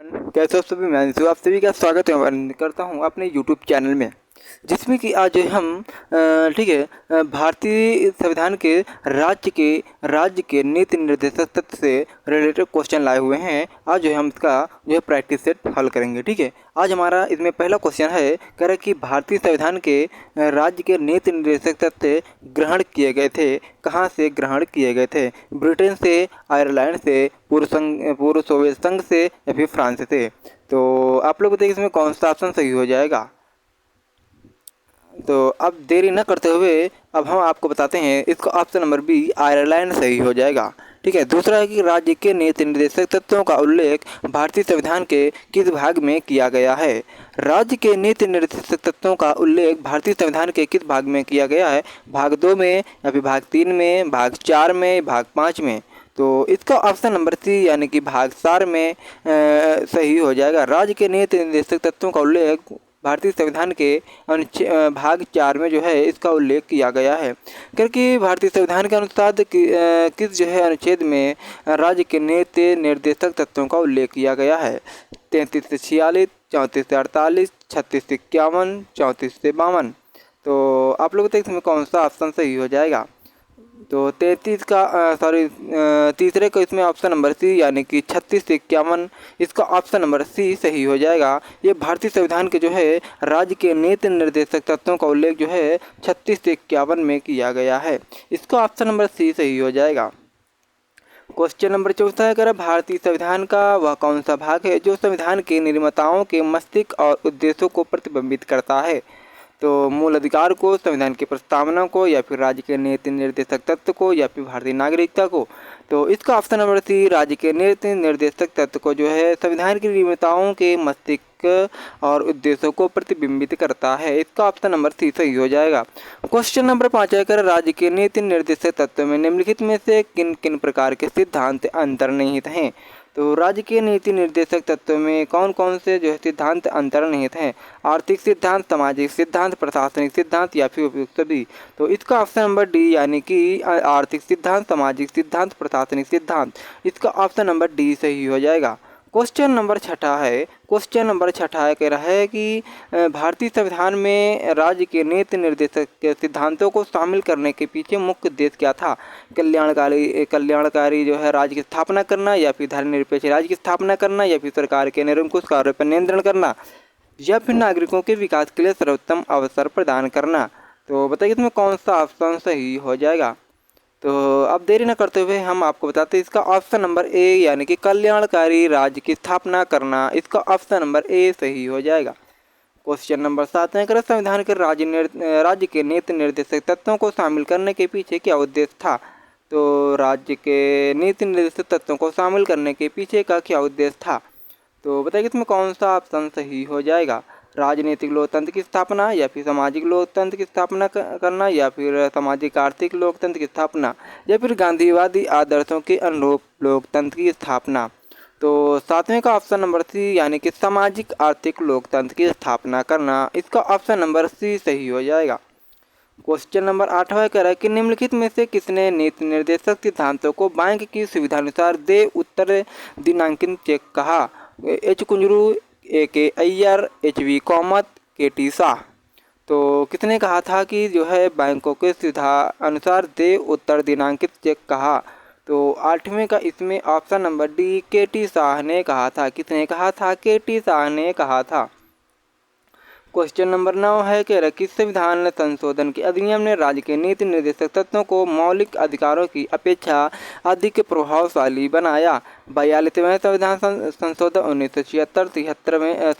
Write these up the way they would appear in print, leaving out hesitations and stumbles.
कैसे हो सभी। मैं अंशु, आप सभी का स्वागत करता हूं अपने यूट्यूब चैनल में, जिसमें कि आज हम ठीक है भारतीय संविधान के राज्य के नीति निर्देशक तत्व से रिलेटेड क्वेश्चन लाए हुए हैं। आज जो है हम इसका जो है प्रैक्टिस सेट हल करेंगे। ठीक है, आज हमारा इसमें पहला क्वेश्चन है, कह रहा है कि भारतीय संविधान के राज्य के नीति निर्देशक तत्व ग्रहण किए गए थे। कहाँ से ग्रहण किए गए थे? ब्रिटेन से, आयरलैंड से, पूर्व सोवियत संघ से या फिर फ्रांस से? तो आप लोग बताइए इसमें कौन सा ऑप्शन सही हो जाएगा। तो अब देरी न करते हुए अब हम आपको बताते हैं, इसका ऑप्शन नंबर बी आयरलैंड सही हो जाएगा। ठीक है, दूसरा है कि राज्य के नीति निर्देशक तत्वों का उल्लेख भारतीय संविधान के किस भाग में किया गया है? राज्य के नीति निर्देशक तत्वों का उल्लेख भारतीय संविधान के किस भाग में किया गया है? भाग 2 में या फिर भाग 3 में, भाग 4 में, भाग 5 में? तो इसका ऑप्शन नंबर सी यानी कि भाग 4 में सही हो जाएगा। राज्य के नीति निर्देशक तत्वों का उल्लेख भारतीय संविधान के भाग 4 में जो है इसका उल्लेख किया गया है, क्योंकि भारतीय संविधान के अनुसार किस जो है अनुच्छेद में राज्य के नीति निर्देशक तत्वों का उल्लेख किया गया है? 33 से 46, 34 से 48, 36 से 51, 34 से 52। तो आप लोग देखते हैं कौन सा ऑप्शन सही हो जाएगा। तो 33 का तीसरे को इसमें ऑप्शन नंबर सी यानी कि 36 से 51, इसका ऑप्शन नंबर सी सही हो जाएगा। ये भारतीय संविधान के जो है राज्य के नीति निर्देशक तत्वों का उल्लेख जो है 36 से 51 में किया गया है। इसका ऑप्शन नंबर सी सही हो जाएगा। क्वेश्चन नंबर 14 है, अगर भारतीय संविधान का वह कौन सा भाग है जो संविधान के निर्माताओं के मस्तिष्क और उद्देश्यों को प्रतिबिंबित करता है? तो मूल अधिकार को, संविधान की प्रस्तावना को, या फिर राज्य के नीति निर्देशक तत्व को, या फिर भारतीय नागरिकता को? तो इसका ऑप्शन नंबर सी राज्य के नीति निर्देशक तत्व को जो है संविधान की निर्माताओं के मस्तिष्क और उद्देश्यों को प्रतिबिंबित करता है। इसका ऑप्शन नंबर सी सही हो जाएगा। क्वेश्चन नंबर 5 है, अगर राज्य के नीति निर्देशक तत्व में निम्नलिखित में से किन किन प्रकार के सिद्धांत अंतर्निहित हैं? तो राज्य के नीति निर्देशक तत्व में कौन कौन से जो है सिद्धांत अंतर्निहित हैं? आर्थिक सिद्धांत, सामाजिक सिद्धांत, प्रशासनिक सिद्धांत, या फिर उपयुक्त सभी? तो इसका ऑप्शन नंबर डी यानी कि आर्थिक सिद्धांत, सामाजिक सिद्धांत, प्रशासनिक सिद्धांत, इसका ऑप्शन नंबर डी सही हो जाएगा। क्वेश्चन नंबर 6 है, कह रहा है कि भारतीय संविधान में राज्य के नीति निर्देशक के सिद्धांतों को शामिल करने के पीछे मुख्य उद्देश्य क्या था? कल्याणकारी जो है राज्य की स्थापना करना, या फिर धर्मनिरपेक्ष राज्य की स्थापना करना, या फिर सरकार के निरंकुश कार्यों पर नियंत्रण करना, या फिर नागरिकों के विकास के लिए सर्वोत्तम अवसर प्रदान करना? तो बताइए इसमें कौन सा ऑप्शन सही हो जाएगा। तो अब देरी न करते हुए हम आपको बताते हैं, इसका ऑप्शन नंबर ए यानी कि कल्याणकारी राज्य की स्थापना करना, इसका ऑप्शन नंबर ए सही हो जाएगा। क्वेश्चन नंबर 7 है, अगर संविधान के राज्य के नीति निर्देशक तत्वों को शामिल करने के पीछे क्या उद्देश्य था? तो राज्य के नीति निर्देशक तत्वों को शामिल करने के पीछे का क्या उद्देश्य था? तो बताइए इसमें कौन सा ऑप्शन सही हो जाएगा। राजनीतिक लोकतंत्र की स्थापना, या फिर सामाजिक लोकतंत्र की स्थापना करना, या फिर सामाजिक आर्थिक लोकतंत्र की स्थापना, या फिर गांधीवादी आदर्शों के अनुरूप लोकतंत्र की स्थापना? तो 7वें का ऑप्शन नंबर सी यानी कि सामाजिक आर्थिक लोकतंत्र की स्थापना करना, इसका ऑप्शन नंबर सी सही हो जाएगा। क्वेश्चन नंबर 8वां कह रहा है कि निम्नलिखित में से किसने नीति निर्देशक सिद्धांतों को बैंक की सुविधानुसार दे उत्तर दिनांकित चेक कहा? एच कुंजरू, ए के अय्यर, एच वी कामत, के टी शाह? तो किसने कहा था कि जो है बैंकों के सुविधा अनुसार दे उत्तर दिनांकित चेक कहा? तो 8वें का इसमें ऑप्शन नंबर डी के टी शाह ने कहा था। किसने कहा था? के टी शाह ने कहा था। क्वेश्चन नंबर 9 है कि किस संविधान संशोधन के अधिनियम ने राज्य के नीति निर्देशक तत्वों को मौलिक अधिकारों की अपेक्षा अधिक प्रभावशाली बनाया? 42वें संविधान संशोधन 1976,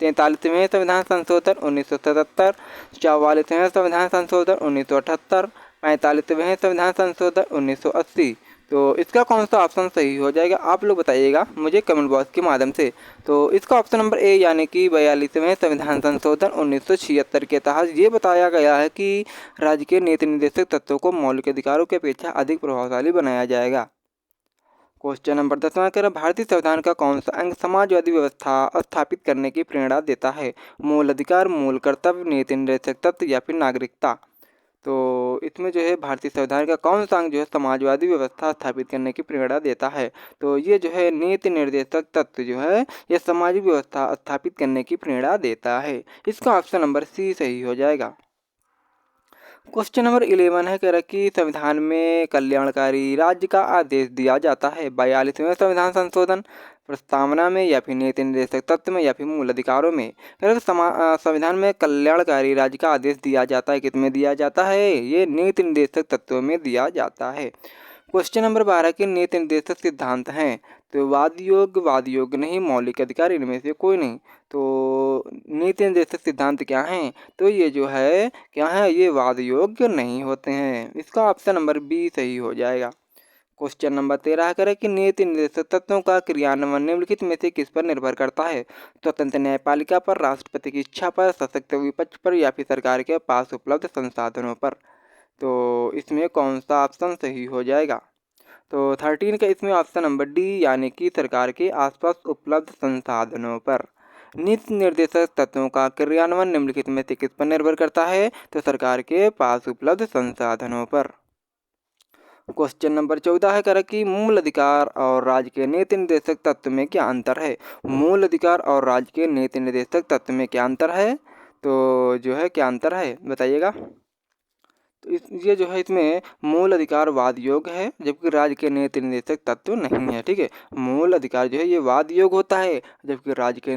43वें संविधान संशोधन 1977, 44वें संविधान संशोधन 1978, 45वें संविधान संशोधन 1980? तो इसका कौन सा ऑप्शन सही हो जाएगा आप लोग बताइएगा मुझे कमेंट बॉक्स के माध्यम से। तो इसका ऑप्शन नंबर ए यानी कि 42वें संविधान संशोधन 1976 के तहत ये बताया गया है कि राज्य के नीति निर्देशक तत्वों को मौलिक अधिकारों की अपेक्षा अधिक प्रभावशाली बनाया जाएगा। क्वेश्चन नंबर 10वां कह रहा भारतीय संविधान का कौन सा अंग समाजवादी व्यवस्था स्थापित करने की प्रेरणा देता है? मूल अधिकार, मूल कर्तव्य, नीति निर्देशक तत्व, या फिर नागरिकता? तो इसमें जो है भारतीय संविधान का कौन सा अंग जो है समाजवादी व्यवस्था स्थापित करने की प्रेरणा देता है? तो ये जो है नीति निर्देशक तत्व जो है ये सामाजिक व्यवस्था स्थापित करने की प्रेरणा देता है। इसका ऑप्शन नंबर सी सही हो जाएगा। क्वेश्चन नंबर 11 है, कह रहा कि संविधान में कल्याणकारी राज्य का आदेश दिया जाता है 42वें संविधान संशोधन प्रस्तावना में या फिर नीति निर्देशक तत्व में या फिर मूल अधिकारों में। कह रहा कि संविधान में कल्याणकारी राज्य का आदेश दिया जाता है, किसमें दिया जाता है? ये नीति निर्देशक तत्वों में दिया जाता है। क्वेश्चन नंबर 12 के नीति निर्देशक सिद्धांत हैं, तो वाद योग्य नहीं, मौलिक अधिकार इनमें से कोई नहीं। तो नीति निर्देशक सिद्धांत क्या हैं? तो ये जो है क्या है, ये वाद योग्य नहीं होते हैं। इसका ऑप्शन नंबर बी सही हो जाएगा। क्वेश्चन नंबर 13 करें कि नीति निर्देशक तत्वों का क्रियान्वयन निम्नलिखित में से किस पर निर्भर करता है? स्वतंत्र न्यायपालिका पर, राष्ट्रपति की इच्छा पर, सशक्त विपक्ष पर या फिर सरकार के पास उपलब्ध संसाधनों पर। तो इसमें कौन सा ऑप्शन सही हो जाएगा? तो 13 का इसमें ऑप्शन नंबर डी यानी कि सरकार के आसपास उपलब्ध संसाधनों पर। नीति निर्देशक तत्वों का क्रियान्वयन निम्नलिखित में से किस पर निर्भर करता है? तो सरकार के पास उपलब्ध संसाधनों पर। क्वेश्चन नंबर 14 है, कह कि मूल अधिकार और राज्य के नीति निर्देशक तत्व में क्या अंतर है? मूल अधिकार और राज्य के नीति निर्देशक तत्व में क्या अंतर है? तो जो है क्या अंतर है बताइएगा। तो ये जो है इसमें मूल अधिकार वाद योग है, जबकि राज्य के नीति निर्देशक तत्व नहीं है। ठीक है, मूल अधिकार जो है ये वाद योग होता है, जबकि राज्य के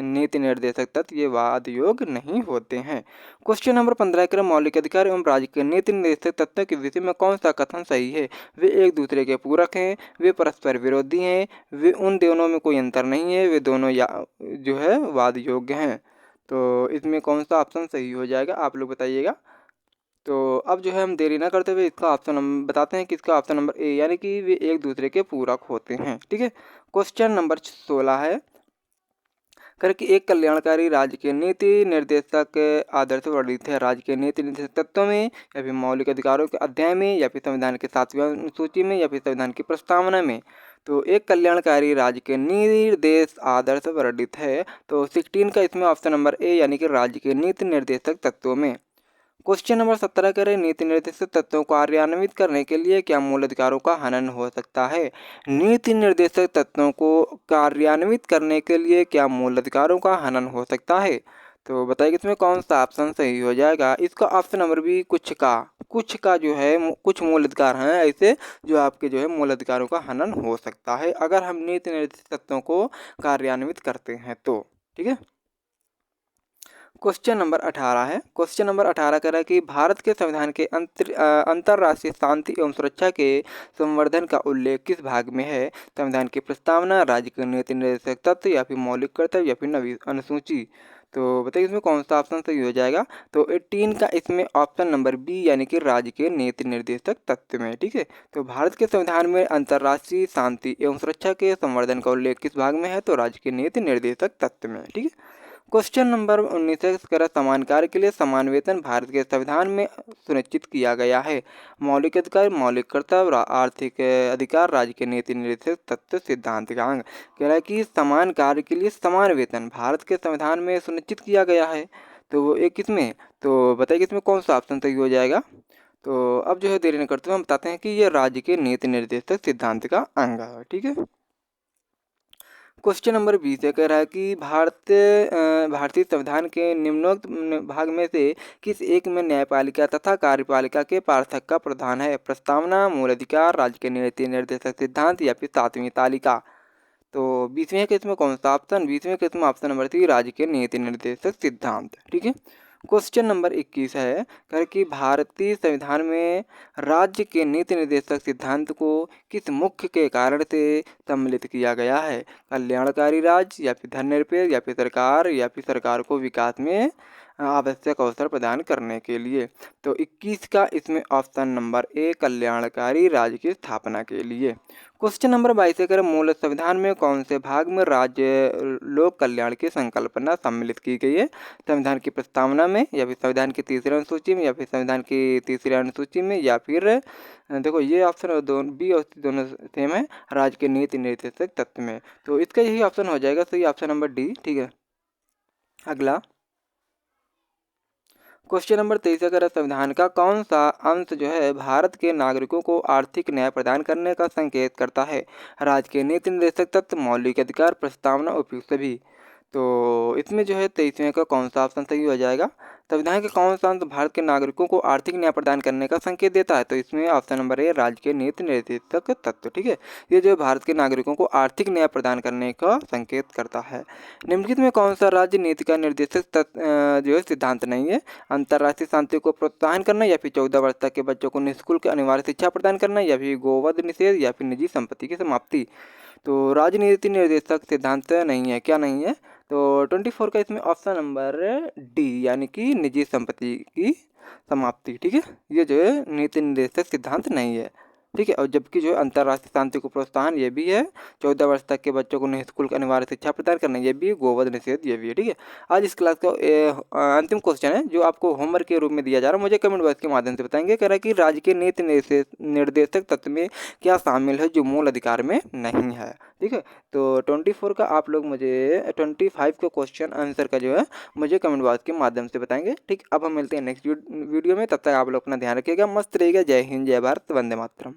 नीति निर्देशक तत्व ये वाद योग नहीं होते हैं। क्वेश्चन नंबर 15 के मौलिक अधिकार एवं राज्य के नीति निर्देशक तत्व के विषय में कौन सा कथन सही है? वे एक दूसरे के पूरक हैं, वे परस्पर विरोधी हैं, वे उन दोनों में कोई अंतर नहीं है, वे दोनों जो है वाद योग्य हैं। तो इसमें कौन सा ऑप्शन सही हो जाएगा आप लोग बताइएगा। तो अब जो है हम देरी ना करते हुए इसका ऑप्शन हम बताते हैं कि इसका ऑप्शन नंबर ए यानी कि वे एक दूसरे के पूरक होते हैं। ठीक है, क्वेश्चन नंबर 16 है, करके एक कल्याणकारी राज्य के नीति निर्देशक आदर्श वर्णित है राज्य के नीति निर्देशक तत्वों में या फिर मौलिक अधिकारों के अध्याय में या फिर संविधान के 7वें अनुसूची में या फिर संविधान की प्रस्तावना में। तो एक कल्याणकारी राज्य के निर्देश आदर्श वर्णित है, तो 16 का इसमें ऑप्शन नंबर ए यानी कि राज्य के नीति निर्देशक तत्वों में। क्वेश्चन नंबर 17 करें, नीति निर्देशक तत्वों को कार्यान्वित करने के लिए क्या मूल अधिकारों का हनन हो सकता है? नीति निर्देशक तत्वों को कार्यान्वित करने के लिए क्या मूल अधिकारों का हनन हो सकता है? तो बताइए इसमें कौन सा ऑप्शन सही हो जाएगा। इसका ऑप्शन नंबर बी कुछ का जो है कुछ मूल अधिकार हैं ऐसे जो आपके जो है मूल अधिकारों का हनन हो सकता है अगर हम नीति निर्देशक तत्वों को कार्यान्वित करते हैं तो। ठीक है, क्वेश्चन नंबर 18 है, क्वेश्चन नंबर 18 कह रहा है कि भारत के संविधान के अंतर्राष्ट्रीय शांति एवं सुरक्षा के संवर्धन का उल्लेख किस भाग में है? संविधान की प्रस्तावना, राज्य के नीति निर्देशक तत्व या फिर मौलिक कर्तव्य या फिर नवीन अनुसूची। तो बताइए इसमें कौन सा ऑप्शन सही हो जाएगा। तो 18 का इसमें ऑप्शन नंबर बी यानी कि राज्य के नीति निर्देशक तत्व में। ठीक है, तो भारत के संविधान में अंतर्राष्ट्रीय शांति एवं सुरक्षा के संवर्धन का उल्लेख किस भाग में है? तो राज्य के नीति निर्देशक तत्व में। ठीक है, क्वेश्चन नंबर 19 है, समान कार्य के लिए समान वेतन भारत के संविधान में सुनिश्चित किया गया है। मौलिक अधिकार, मौलिक कर्तव्य, आर्थिक अधिकार, राज्य के नीति निर्देशक तत्व सिद्धांत का अंग। कह रहा है कि समान कार्य के लिए समान वेतन भारत के संविधान में सुनिश्चित किया गया है, तो वो एक किसमें? तो बताइए इसमें कौन सा ऑप्शन सही हो जाएगा। तो अब जो है देरी न करते हुए हम बताते हैं कि ये राज्य के नीति निर्देशक सिद्धांत का अंग है। ठीक है, क्वेश्चन नंबर 20 कह रहा है कि भारतीय संविधान के निम्नोक्त भाग में से किस एक में न्यायपालिका तथा कार्यपालिका के पार्थक्य का प्रधान है? प्रस्तावना, मूल अधिकार, राज्य के नीति निर्देशक सिद्धांत या फिर 7वीं तालिका। तो 20वें के इसमें कौन सा ऑप्शन? 20वें के इसमें ऑप्शन नंबर 3 राज्य के नीति निर्देशक सिद्धांत। ठीक है, क्वेश्चन नंबर 21 है, कह कि भारतीय संविधान में राज्य के नीति निर्देशक सिद्धांत को किस मुख्य के कारण से सम्मिलित किया गया है? कल्याणकारी राज्य या फिर धर्मनिरपेक्ष या फिर सरकार को विकास में आवश्यक अवसर प्रदान करने के लिए। तो 21 का इसमें ऑप्शन नंबर ए कल्याणकारी राज्य की स्थापना के लिए। क्वेश्चन नंबर 22 अगर मूल संविधान में कौन से भाग में राज्य लोक कल्याण की संकल्पना सम्मिलित की गई है? संविधान की प्रस्तावना में या फिर संविधान की तीसरी अनुसूची में या फिर संविधान की तीसरी अनुसूची में या फिर देखो ये ऑप्शन दोनों बी और सी दोनों सेम है, राज्य के नीति निर्देशक तत्व में। तो इसका यही ऑप्शन हो जाएगा सही, ऑप्शन नंबर डी। ठीक है, अगला क्वेश्चन नंबर 23 अगर संविधान का कौन सा अंश जो है भारत के नागरिकों को आर्थिक न्याय प्रदान करने का संकेत करता है? राज्य के नीति निर्देशक तत्व, मौलिक अधिकार, प्रस्तावना, उपयुक्त सभी। तो इसमें जो है 23वें का कौन सा ऑप्शन सही हो जाएगा? संविधान के कौन सा अंश भारत के नागरिकों को आर्थिक न्याय प्रदान करने का संकेत देता है? तो इसमें ऑप्शन नंबर ए राज्य के नीति निर्देशक तत्व। ठीक है, ये जो भारत के नागरिकों को आर्थिक न्याय प्रदान करने का संकेत करता है। निम्नलिखित में कौन सा राज्य नीति का निर्देशक तत्व जो है सिद्धांत नहीं है? अंतर्राष्ट्रीय शांति को प्रोत्साहन करना, या फिर 14 वर्ष तक के बच्चों को निःशुल्क अनिवार्य शिक्षा प्रदान करना, या फिर गोवध निषेध, या फिर निजी संपत्ति की समाप्ति। तो राजनीति निर्देशक सिद्धांत नहीं है। क्या नहीं है? तो 24 का इसमें ऑप्शन नंबर डी यानी कि निजी संपत्ति की समाप्ति। ठीक है, ये जो है नीति निर्देशक सिद्धांत नहीं है। ठीक है, और जबकि जो है अंतर्राष्ट्रीय शांति को प्रोत्साहन ये भी है, 14 वर्ष तक के बच्चों को निःशुल्क अनिवार्य शिक्षा प्रदान करना ये भी है, गोवध निषेध ये भी है। ठीक है, आज इस क्लास का अंतिम क्वेश्चन है जो आपको होमवर्क के रूप में दिया जा रहा है, मुझे कमेंट बॉक्स के माध्यम से बताएंगे। कह रहा है कि राज्य के नीति निर्देशक तत्व में क्या शामिल है जो मूल अधिकार में नहीं है? ठीक है, तो 24 का आप लोग मुझे 25 का क्वेश्चन आंसर का जो है मुझे कमेंट बॉक्स के माध्यम से बताएंगे। ठीक, अब हम मिलते हैं नेक्स्ट वीडियो में, तब तक आप लोग अपना ध्यान रखिएगा, मस्त रहिएगा। जय हिंद, जय भारत, वंदे मातरम।